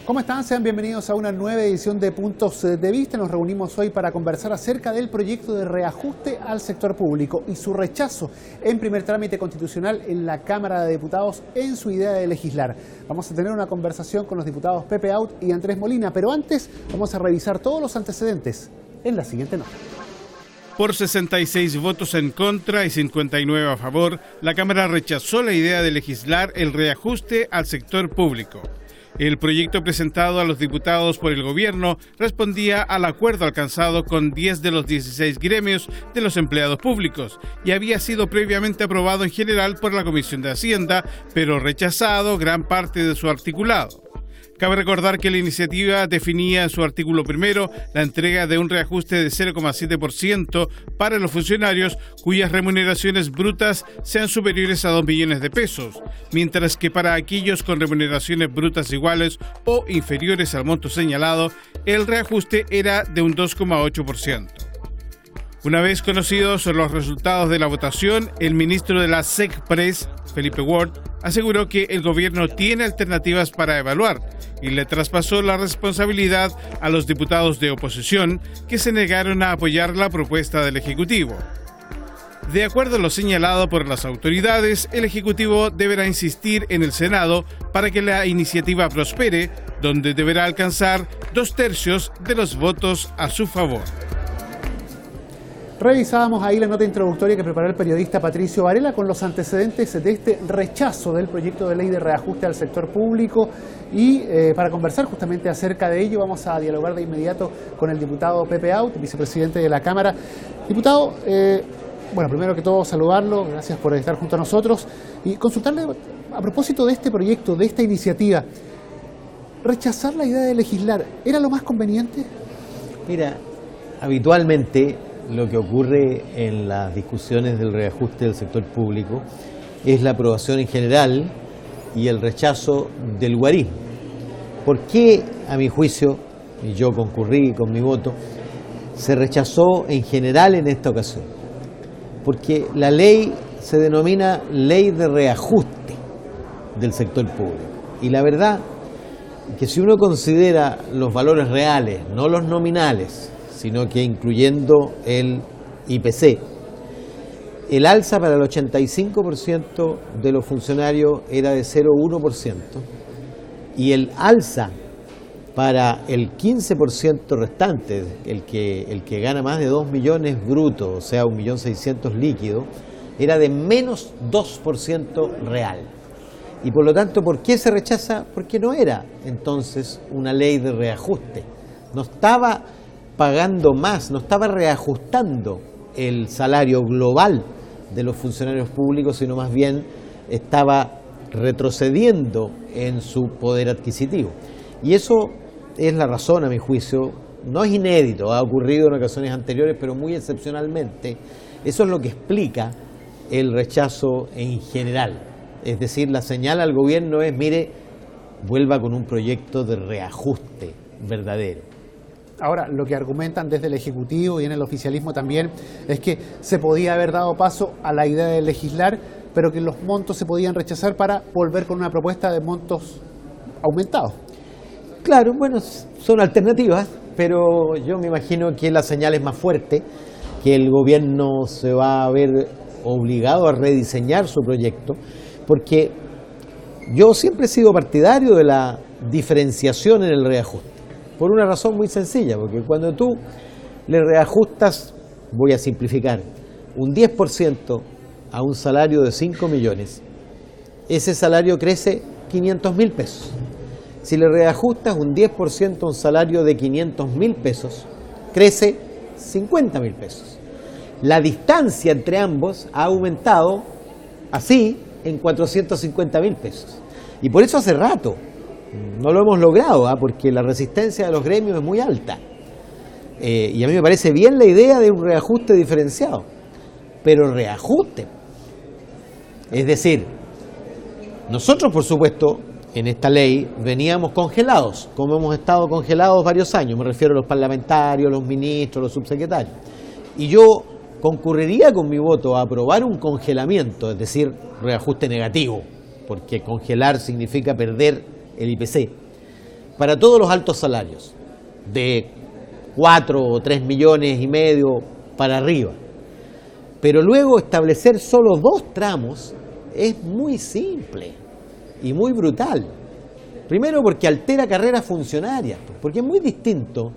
¿Cómo están? Sean bienvenidos a una nueva edición de Puntos de Vista. Nos reunimos hoy para conversar acerca del proyecto de reajuste al sector público y su rechazo en primer trámite constitucional en la Cámara de Diputados en su idea de legislar. Vamos a tener una conversación con los diputados Pepe Out y Andrés Molina, pero antes vamos a revisar todos los antecedentes en la siguiente nota. Por 66 votos en contra y 59 a favor, la Cámara rechazó la idea de legislar el reajuste al sector público. El proyecto presentado a los diputados por el gobierno respondía al acuerdo alcanzado con 10 de los 16 gremios de los empleados públicos y había sido previamente aprobado en general por la Comisión de Hacienda, pero rechazado gran parte de su articulado. Cabe recordar que la iniciativa definía en su artículo primero la entrega de un reajuste de 0,7% para los funcionarios cuyas remuneraciones brutas sean superiores a 2 millones de pesos, mientras que para aquellos con remuneraciones brutas iguales o inferiores al monto señalado, el reajuste era de un 2,8%. Una vez conocidos los resultados de la votación, el ministro de la SECPRES, Felipe Ward, aseguró que el gobierno tiene alternativas para evaluar y le traspasó la responsabilidad a los diputados de oposición que se negaron a apoyar la propuesta del Ejecutivo. De acuerdo a lo señalado por las autoridades, el Ejecutivo deberá insistir en el Senado para que la iniciativa prospere, donde deberá alcanzar 2/3 de los votos a su favor. Revisábamos ahí la nota introductoria que preparó el periodista Patricio Varela con los antecedentes de este rechazo del proyecto de ley de reajuste al sector público y para conversar justamente acerca de ello vamos a dialogar de inmediato con el diputado Pepe Out, vicepresidente de la Cámara. Diputado, bueno, primero que todo saludarlo, gracias por estar junto a nosotros y consultarle a propósito de este proyecto, de esta iniciativa, ¿rechazar la idea de legislar era lo más conveniente? Mira, habitualmente lo que ocurre en las discusiones del reajuste del sector público es la aprobación en general y el rechazo del guarismo. ¿Por qué, a mi juicio, y yo concurrí con mi voto, se rechazó en general en esta ocasión? Porque la ley se denomina Ley de Reajuste del Sector Público. Y la verdad que si uno considera los valores reales, no los nominales, sino que incluyendo el IPC, el alza para el 85% de los funcionarios era de 0,1% y el alza para el 15% restante, el que gana más de 2 millones brutos, o sea 1.600.000 líquido, era de menos 2% real. Y por lo tanto, ¿por qué se rechaza? Porque no era entonces una ley de reajuste. No estaba pagando más, no estaba reajustando el salario global de los funcionarios públicos, sino más bien estaba retrocediendo en su poder adquisitivo. Y eso es la razón, a mi juicio, no es inédito, ha ocurrido en ocasiones anteriores, pero muy excepcionalmente. Eso es lo que explica el rechazo en general. Es decir, la señal al gobierno es, mire, vuelva con un proyecto de reajuste verdadero. Ahora, lo que argumentan desde el Ejecutivo y en el oficialismo también es que se podía haber dado paso a la idea de legislar, pero que los montos se podían rechazar para volver con una propuesta de montos aumentados. Claro, bueno, son alternativas, pero yo me imagino que la señal es más fuerte, que el gobierno se va a ver obligado a rediseñar su proyecto, porque yo siempre he sido partidario de la diferenciación en el reajuste. Por una razón muy sencilla, porque cuando tú le reajustas, voy a simplificar, un 10% a un salario de 5 millones, ese salario crece 500.000 pesos. Si le reajustas un 10% a un salario de 500.000 pesos, crece 50.000 pesos. La distancia entre ambos ha aumentado así en 450.000 pesos. Y por eso hace rato no lo hemos logrado, porque la resistencia de los gremios es muy alta. Y a mí me parece bien la idea de un reajuste diferenciado, pero reajuste. Es decir, nosotros, por supuesto, en esta ley veníamos congelados, como hemos estado congelados varios años, me refiero a los parlamentarios, los ministros, los subsecretarios. Y yo concurriría con mi voto a aprobar un congelamiento, es decir, reajuste negativo, porque congelar significa perder el IPC. para todos los altos salarios, de 4 o 3 millones y medio para arriba. Pero luego establecer solo 2 tramos es muy simple y muy brutal. Primero porque altera carreras funcionarias, porque es muy distinto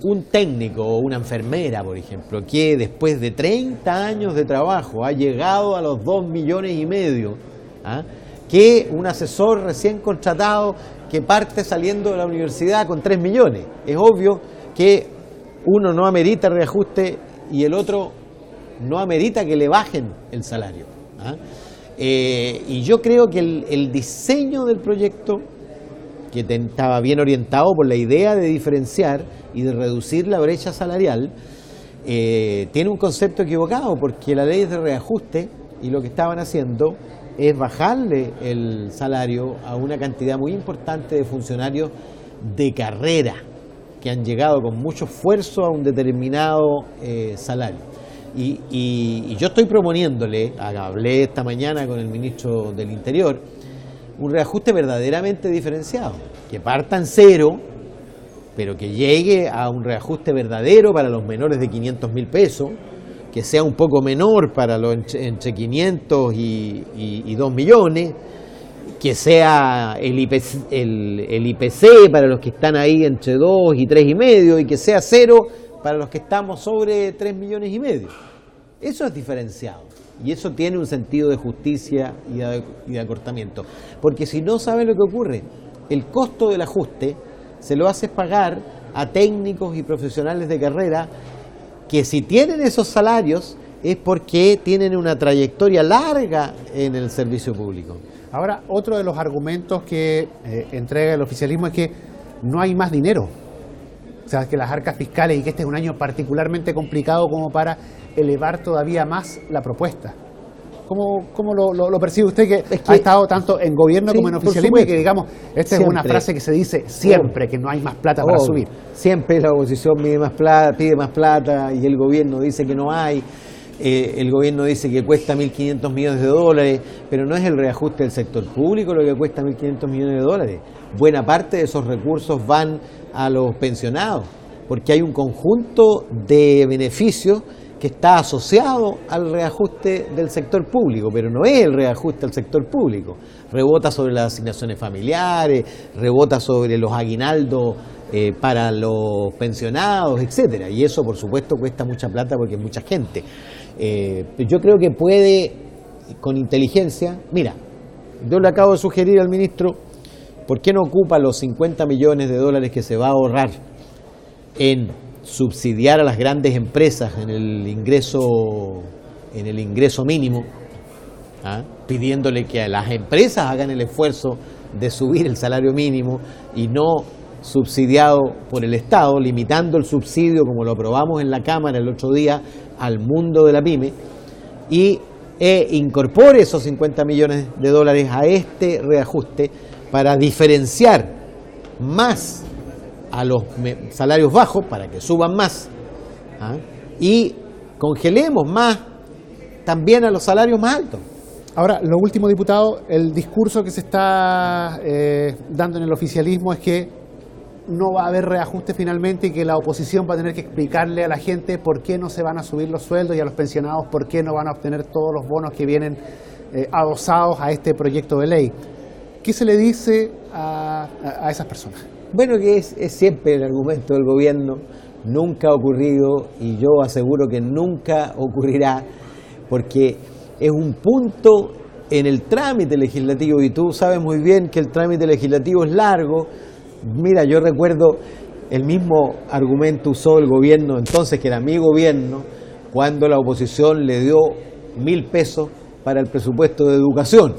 un técnico o una enfermera, por ejemplo, que después de 30 años de trabajo ha llegado a los 2 millones y medio, ¿ah?, que un asesor recién contratado que parte saliendo de la universidad con 3 millones. Es obvio que uno no amerita reajuste y el otro no amerita que le bajen el salario, ¿ah? Y yo creo que el diseño del proyecto, que estaba bien orientado por la idea de diferenciar y de reducir la brecha salarial, tiene un concepto equivocado, porque la ley es de reajuste y lo que estaban haciendo es bajarle el salario a una cantidad muy importante de funcionarios de carrera que han llegado con mucho esfuerzo a un determinado salario. Y yo estoy proponiéndole, hablé esta mañana con el ministro del Interior, un reajuste verdaderamente diferenciado, que parta en cero, pero que llegue a un reajuste verdadero para los menores de 500.000 pesos, que sea un poco menor para los entre 500 y 2 millones, que sea el IPC para los que están ahí entre 2 y 3 y medio, y que sea cero para los que estamos sobre 3 millones y medio. Eso es diferenciado. Y eso tiene un sentido de justicia y de acortamiento. Porque si no, ¿sabe lo que ocurre? El costo del ajuste se lo hace pagar a técnicos y profesionales de carrera que, si tienen esos salarios, es porque tienen una trayectoria larga en el servicio público. Ahora, otro de los argumentos que entrega el oficialismo es que no hay más dinero. O sea, que las arcas fiscales, y que este es un año particularmente complicado como para elevar todavía más la propuesta. ¿Cómo lo percibe usted, que ha estado tanto en gobierno como en oficialismo, y que, digamos, esta es una frase que se dice siempre, que no hay más plata para subir? Siempre la oposición pide más plata y el gobierno dice que no hay. El gobierno dice que cuesta 1.500 millones de dólares, pero no es el reajuste del sector público lo que cuesta 1.500 millones de dólares. Buena parte de esos recursos van a los pensionados, porque hay un conjunto de beneficios que está asociado al reajuste del sector público, pero no es el reajuste del sector público. Rebota sobre las asignaciones familiares, rebota sobre los aguinaldos para los pensionados, etcétera. Y eso, por supuesto, cuesta mucha plata porque es mucha gente. Yo creo que puede, con inteligencia, mira, yo le acabo de sugerir al ministro, ¿por qué no ocupa los 50 millones de dólares que se va a ahorrar en subsidiar a las grandes empresas en el ingreso mínimo, pidiéndole que a las empresas hagan el esfuerzo de subir el salario mínimo y no subsidiado por el Estado, limitando el subsidio, como lo aprobamos en la Cámara el otro día, al mundo de la pyme, y incorpore esos 50 millones de dólares a este reajuste para diferenciar más a los salarios bajos, para que suban más, y congelemos más también a los salarios más altos. Ahora, lo último, diputado, el discurso que se está dando en el oficialismo es que no va a haber reajuste finalmente, y que la oposición va a tener que explicarle a la gente por qué no se van a subir los sueldos, y a los pensionados por qué no van a obtener todos los bonos que vienen adosados a este proyecto de ley. ¿Qué se le dice a esas personas? Bueno, que es siempre el argumento del gobierno, nunca ha ocurrido y yo aseguro que nunca ocurrirá, porque es un punto en el trámite legislativo, y tú sabes muy bien que el trámite legislativo es largo. Mira, yo recuerdo el mismo argumento usó el gobierno entonces, que era mi gobierno, cuando la oposición le dio 1.000 pesos para el presupuesto de educación,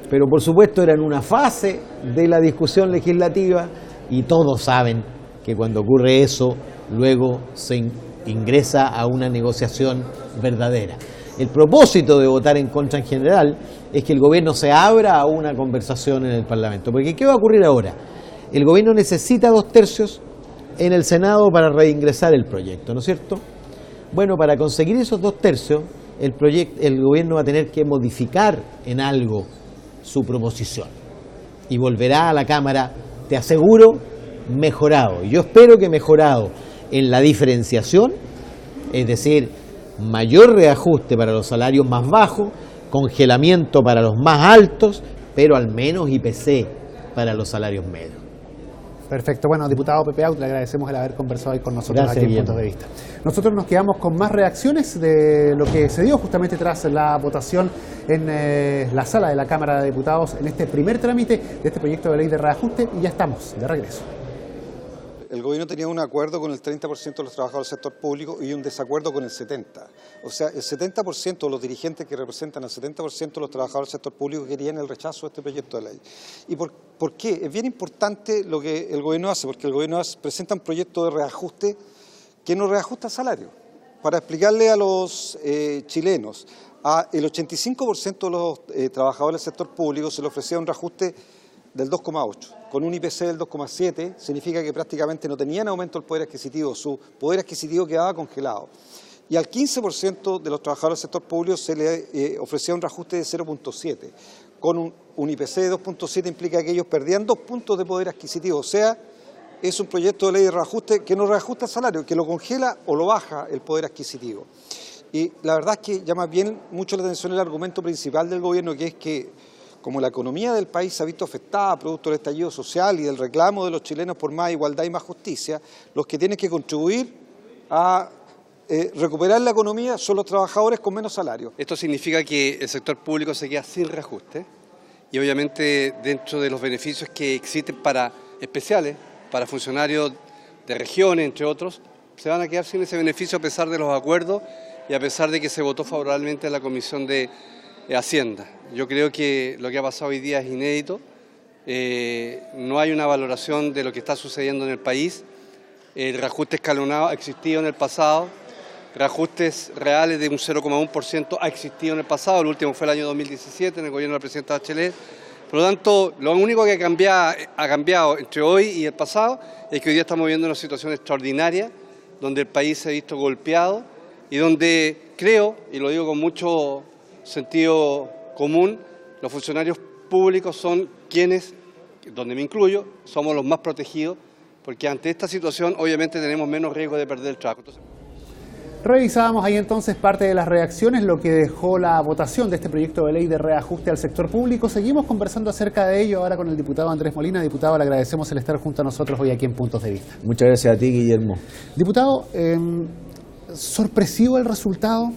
pero por supuesto era en una fase de la discusión legislativa. Y todos saben que cuando ocurre eso, luego se ingresa a una negociación verdadera. El propósito de votar en contra en general es que el gobierno se abra a una conversación en el Parlamento. Porque ¿qué va a ocurrir ahora? El gobierno necesita 2/3 en el Senado para reingresar el proyecto, ¿no es cierto? Bueno, para conseguir esos 2/3, el gobierno va a tener que modificar en algo su proposición. Y volverá a la Cámara, te aseguro, mejorado. Yo espero que mejorado en la diferenciación, es decir, mayor reajuste para los salarios más bajos, congelamiento para los más altos, pero al menos IPC para los salarios medios. Perfecto. Bueno, diputado Pepe Out, le agradecemos el haber conversado hoy con nosotros. Gracias, aquí en Guillermo. Puntos de Vista. Nosotros nos quedamos con más reacciones de lo que se dio justamente tras la votación en la sala de la Cámara de Diputados en este primer trámite de este proyecto de ley de reajuste, y ya estamos de regreso. El gobierno tenía un acuerdo con el 30% de los trabajadores del sector público y un desacuerdo con el 70%. O sea, el 70% de los dirigentes que representan al 70% de los trabajadores del sector público querían el rechazo de este proyecto de ley. ¿Y por qué? Es bien importante lo que el gobierno hace, porque el gobierno presenta un proyecto de reajuste que no reajusta salario. Para explicarle a los chilenos, el 85% de los trabajadores del sector público se le ofrecía un reajuste del 2,8. Con un IPC del 2,7 significa que prácticamente no tenían aumento del poder adquisitivo, su poder adquisitivo quedaba congelado. Y al 15% de los trabajadores del sector público se le ofrecía un reajuste de 0,7. Con un IPC de 2,7 implica que ellos perdían 2 puntos de poder adquisitivo, o sea, es un proyecto de ley de reajuste que no reajusta el salario, que lo congela o lo baja el poder adquisitivo. Y la verdad es que llama bien mucho la atención el argumento principal del gobierno, que es que como la economía del país se ha visto afectada producto del estallido social y del reclamo de los chilenos por más igualdad y más justicia, los que tienen que contribuir a recuperar la economía son los trabajadores con menos salario. Esto significa que el sector público se queda sin reajuste y obviamente dentro de los beneficios que existen para especiales, para funcionarios de regiones, entre otros, se van a quedar sin ese beneficio a pesar de los acuerdos y a pesar de que se votó favorablemente en la Comisión de Hacienda. Yo creo que lo que ha pasado hoy día es inédito, no hay una valoración de lo que está sucediendo en el país, el reajuste escalonado ha existido en el pasado, reajustes reales de un 0,1% ha existido en el pasado, el último fue el año 2017 en el gobierno de la presidenta Bachelet. Por lo tanto, lo único que ha cambiado entre hoy y el pasado es que hoy día estamos viviendo una situación extraordinaria donde el país se ha visto golpeado y donde creo, y lo digo con mucho sentido común, los funcionarios públicos son quienes, donde me incluyo, somos los más protegidos, porque ante esta situación obviamente tenemos menos riesgo de perder el trabajo. Revisábamos ahí entonces parte de las reacciones, lo que dejó la votación de este proyecto de ley de reajuste al sector público. Seguimos conversando acerca de ello ahora con el diputado Andrés Molina. Diputado, le agradecemos el estar junto a nosotros hoy aquí en Puntos de Vista. Muchas gracias a ti, Guillermo. Diputado, ¿sorpresivo el resultado?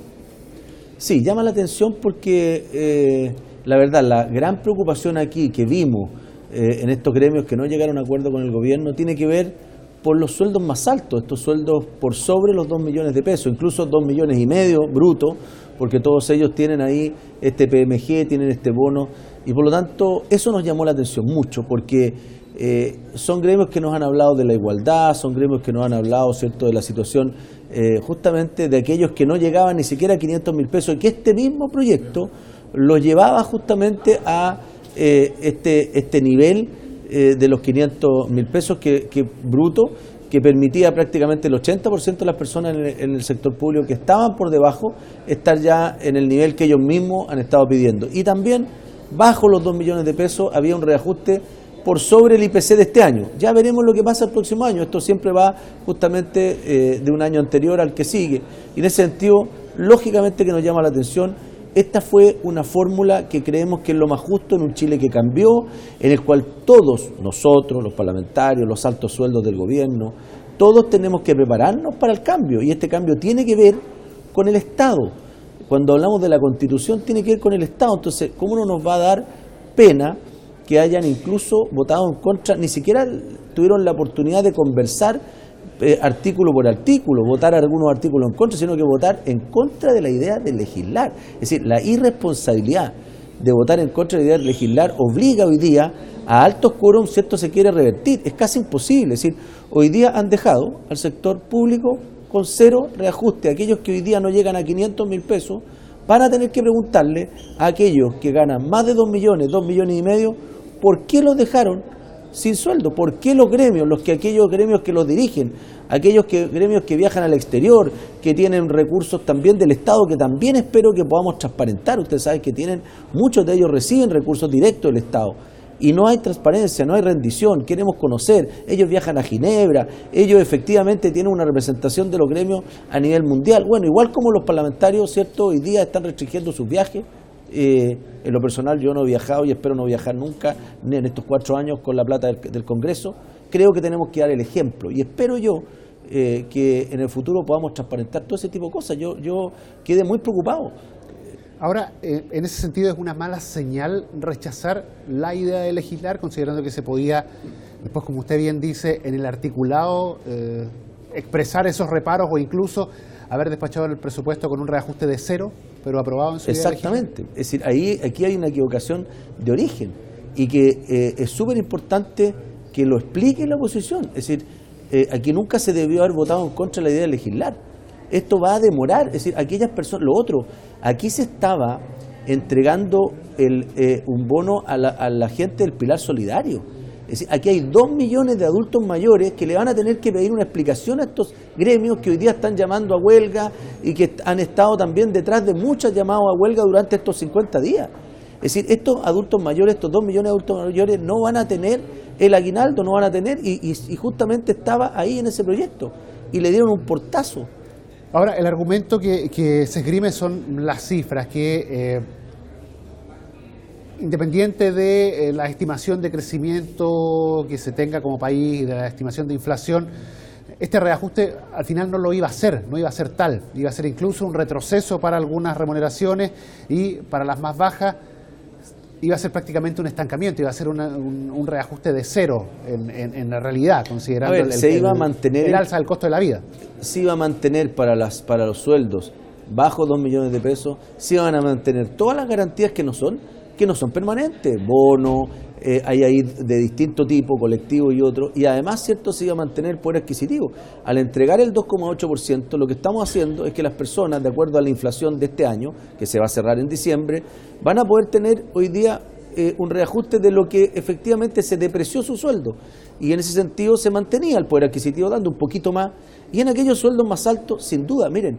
Sí, llama la atención porque la verdad, la gran preocupación aquí que vimos en estos gremios que no llegaron a acuerdo con el gobierno tiene que ver por los sueldos más altos, estos sueldos por sobre los 2 millones de pesos, incluso 2,5 millones brutos, porque todos ellos tienen ahí este PMG, tienen este bono, y por lo tanto eso nos llamó la atención mucho, porque son gremios que nos han hablado de la igualdad, son gremios que nos han hablado, ¿cierto?, de la situación justamente de aquellos que no llegaban ni siquiera a 500.000 pesos, y que este mismo proyecto lo llevaba justamente a este nivel de los 500.000 pesos que bruto, que permitía prácticamente el 80% de las personas en el sector público que estaban por debajo estar ya en el nivel que ellos mismos han estado pidiendo. Y también bajo los 2 millones de pesos había un reajuste por sobre el IPC de este año. Ya veremos lo que pasa el próximo año. Esto siempre va justamente de un año anterior al que sigue. Y en ese sentido, lógicamente que nos llama la atención. Esta fue una fórmula que creemos que es lo más justo en un Chile que cambió, en el cual todos nosotros, los parlamentarios, los altos sueldos del gobierno, todos tenemos que prepararnos para el cambio. Y este cambio tiene que ver con el Estado. Cuando hablamos de la Constitución tiene que ver con el Estado. Entonces, ¿cómo no nos va a dar pena que hayan incluso votado en contra? Ni siquiera tuvieron la oportunidad de conversar artículo por artículo, votar algunos artículos en contra, sino que votar en contra de la idea de legislar. Es decir, la irresponsabilidad de votar en contra de la idea de legislar obliga hoy día a altos quórums, si esto se quiere revertir. Es casi imposible. Es decir, hoy día han dejado al sector público con cero reajuste. Aquellos que hoy día no llegan a 500.000 pesos van a tener que preguntarle a aquellos que ganan más de 2 millones, 2,5 millones, ¿por qué los dejaron sin sueldo? ¿Por qué los gremios, aquellos gremios que los dirigen, aquellos gremios que viajan al exterior, que tienen recursos también del Estado, que también espero que podamos transparentar? Ustedes saben que muchos de ellos reciben recursos directos del Estado, y no hay transparencia, no hay rendición, queremos conocer, ellos viajan a Ginebra, ellos efectivamente tienen una representación de los gremios a nivel mundial. Bueno, igual como los parlamentarios, ¿cierto?, hoy día están restringiendo sus viajes. En lo personal yo no he viajado y espero no viajar nunca, ni en estos 4 años con la plata del Congreso. Creo que tenemos que dar el ejemplo y espero yo que en el futuro podamos transparentar todo ese tipo de cosas. Yo quedé muy preocupado. Ahora, en ese sentido, ¿es una mala señal rechazar la idea de legislar, considerando que se podía, después, como usted bien dice, en el articulado, expresar esos reparos o incluso haber despachado el presupuesto con un reajuste de 0, pero aprobado en su idea de legislar? Exactamente. Es decir, aquí hay una equivocación de origen y que es súper importante que lo explique la oposición. Es decir, aquí nunca se debió haber votado en contra de la idea de legislar. Esto va a demorar, es decir, aquellas personas, lo otro, aquí se estaba entregando un bono a la gente del Pilar Solidario. Es decir, aquí hay 2 millones de adultos mayores que le van a tener que pedir una explicación a estos gremios que hoy día están llamando a huelga y que han estado también detrás de muchas llamadas a huelga durante estos 50 días. Es decir, estos adultos mayores, estos 2 millones de adultos mayores no van a tener el aguinaldo, no van a tener, y justamente estaba ahí en ese proyecto y le dieron un portazo. Ahora, el argumento que se esgrime son las cifras, que independiente de la estimación de crecimiento que se tenga como país y de la estimación de inflación, este reajuste al final no lo iba a hacer, no iba a ser tal, iba a ser incluso un retroceso para algunas remuneraciones y para las más bajas iba a ser prácticamente un estancamiento, iba a ser un reajuste de 0 en la realidad, considerando el alza del costo de la vida. Se iba a mantener para los sueldos bajo 2 millones de pesos, se iban a mantener todas las garantías que no son permanentes, bono, hay ahí de distinto tipo, colectivo y otro, y además, cierto, se iba a mantener el poder adquisitivo. Al entregar el 2,8%, lo que estamos haciendo es que las personas, de acuerdo a la inflación de este año, que se va a cerrar en diciembre, van a poder tener hoy día un reajuste de lo que efectivamente se depreció su sueldo, y en ese sentido se mantenía el poder adquisitivo dando un poquito más, y en aquellos sueldos más altos, sin duda, miren,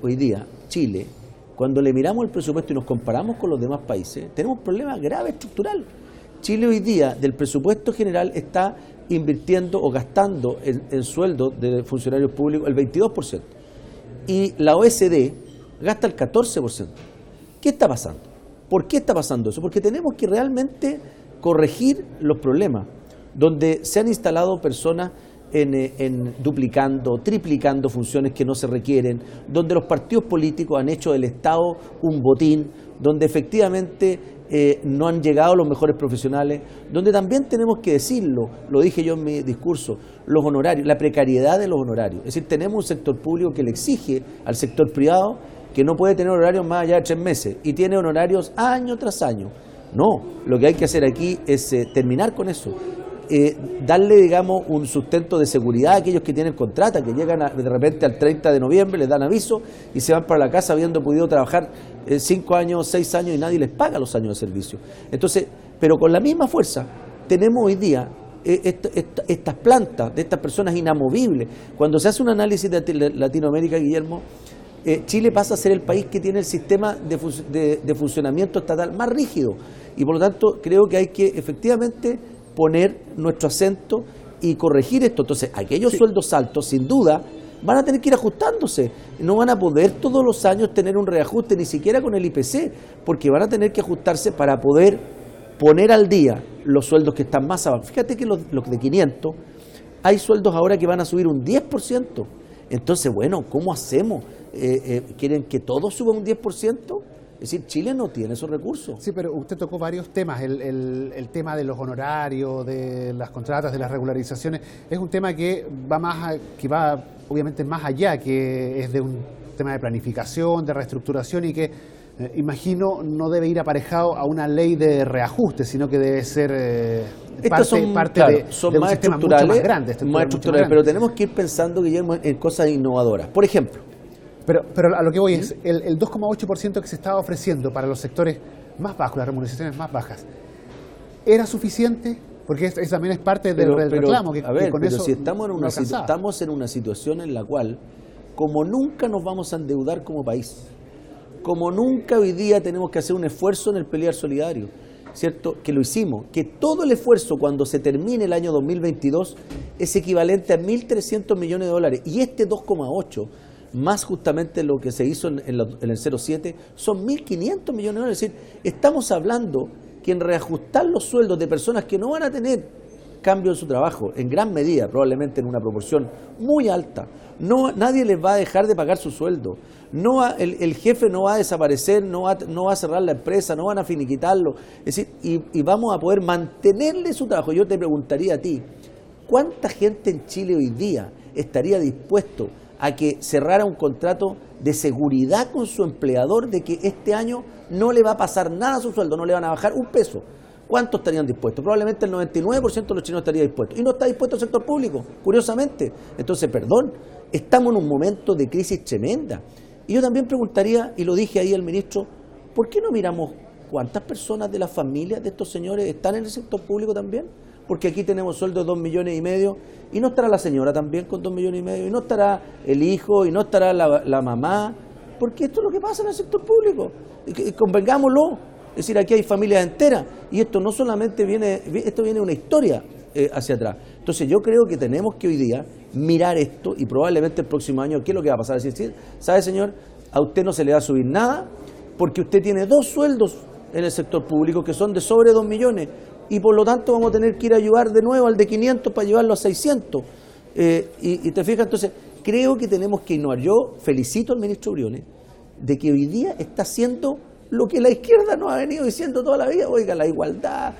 hoy día, Chile, cuando le miramos el presupuesto y nos comparamos con los demás países, tenemos un problema grave estructural. Chile hoy día, del presupuesto general, está invirtiendo o gastando en sueldos de funcionarios públicos el 22%. Y la OECD gasta el 14%. ¿Qué está pasando? ¿Por qué está pasando eso? Porque tenemos que realmente corregir los problemas, donde se han instalado personas en duplicando, triplicando funciones que no se requieren, donde los partidos políticos han hecho del Estado un botín, donde efectivamente no han llegado los mejores profesionales, donde también tenemos que decirlo, lo dije yo en mi discurso, los honorarios, la precariedad de los honorarios. Es decir, tenemos un sector público que le exige al sector privado que no puede tener horarios más allá de 3 meses y tiene honorarios año tras año. No, lo que hay que hacer aquí es terminar con eso. Darle, digamos, un sustento de seguridad a aquellos que tienen contrata, que llegan de repente al 30 de noviembre, les dan aviso y se van para la casa habiendo podido trabajar 5 años, 6 años y nadie les paga los años de servicio. Entonces, pero con la misma fuerza tenemos hoy día estas plantas de estas personas inamovibles. Cuando se hace un análisis de Latinoamérica, Guillermo, Chile pasa a ser el país que tiene el sistema de funcionamiento estatal más rígido y por lo tanto creo que hay que efectivamente poner nuestro acento y corregir esto. Entonces, aquellos sueldos altos, sin duda, van a tener que ir ajustándose. No van a poder todos los años tener un reajuste, ni siquiera con el IPC, porque van a tener que ajustarse para poder poner al día los sueldos que están más abajo. Fíjate que los de 500, hay sueldos ahora que van a subir un 10%. Entonces, bueno, ¿cómo hacemos? ¿Quieren que todo suba un 10%? Es decir, Chile no tiene esos recursos. Sí, pero usted tocó varios temas. El tema de los honorarios, de las contratas, de las regularizaciones, es un tema que va obviamente más allá, que es de un tema de planificación, de reestructuración y que imagino no debe ir aparejado a una ley de reajuste, sino que debe ser parte de un sistema mucho más grande. Más estructurales, pero tenemos que ir pensando, Guillermo, en cosas innovadoras. Por ejemplo, Pero a lo que voy es, el 2,8% que se estaba ofreciendo para los sectores más bajos, las remuneraciones más bajas, ¿era suficiente? Porque eso también es parte del reclamo. Si estamos en una situación en la cual, como nunca nos vamos a endeudar como país, como nunca hoy día tenemos que hacer un esfuerzo en el pelear solidario, ¿cierto?, que lo hicimos, que todo el esfuerzo cuando se termine el año 2022 es equivalente a 1.300 millones de dólares, y este 2,8 más justamente lo que se hizo en el 07 son 1.500 millones de dólares. Es decir, estamos hablando que en reajustar los sueldos de personas que no van a tener cambio en su trabajo, en gran medida, probablemente en una proporción muy alta, nadie les va a dejar de pagar su sueldo, el jefe no va a desaparecer, no va a cerrar la empresa, no van a finiquitarlo, es decir, y vamos a poder mantenerle su trabajo. Yo te preguntaría a ti, ¿cuánta gente en Chile hoy día estaría dispuesto a que cerrara un contrato de seguridad con su empleador de que este año no le va a pasar nada a su sueldo, no le van a bajar un peso? ¿Cuántos estarían dispuestos? Probablemente el 99% de los chilenos estaría dispuesto. Y no está dispuesto el sector público, curiosamente. Entonces, perdón, estamos en un momento de crisis tremenda. Y yo también preguntaría, y lo dije ahí al ministro, ¿por qué no miramos cuántas personas de las familias de estos señores están en el sector público también? Porque aquí tenemos sueldos de 2,5 millones, y no estará la señora también con 2,5 millones, y no estará el hijo, y no estará la mamá, porque esto es lo que pasa en el sector público. Y convengámoslo. Es decir, aquí hay familias enteras, y esto no solamente viene de una historia hacia atrás. Entonces yo creo que tenemos que hoy día mirar esto, y probablemente el próximo año, ¿qué es lo que va a pasar? Es decir, ¿sabe, señor? A usted no se le va a subir nada, porque usted tiene 2 sueldos en el sector público que son de sobre 2 millones, y por lo tanto vamos a tener que ir a ayudar de nuevo al de 500 para llevarlo a 600. Y te fijas, entonces, creo que tenemos que innovar. Yo felicito al ministro Briones de que hoy día está haciendo lo que la izquierda nos ha venido diciendo toda la vida: oiga, la igualdad,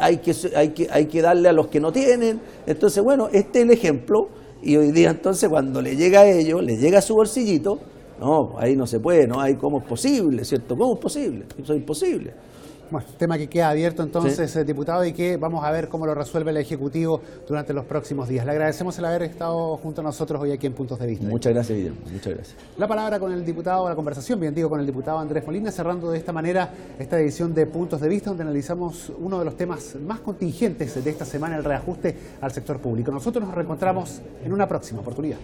hay que darle a los que no tienen. Entonces, bueno, este es el ejemplo, y hoy día entonces cuando le llega a ellos, le llega a su bolsillito, no, ahí no se puede, no hay cómo es posible, ¿cierto? ¿Cómo es posible? Eso es imposible. Bueno, tema que queda abierto entonces, diputado, y que vamos a ver cómo lo resuelve el Ejecutivo durante los próximos días. Le agradecemos el haber estado junto a nosotros hoy aquí en Puntos de Vista. Muchas gracias, Guillermo. Muchas gracias. La palabra con el diputado, la conversación, bien digo, con el diputado Andrés Molina, cerrando de esta manera esta edición de Puntos de Vista, donde analizamos uno de los temas más contingentes de esta semana, el reajuste al sector público. Nosotros nos reencontramos en una próxima oportunidad.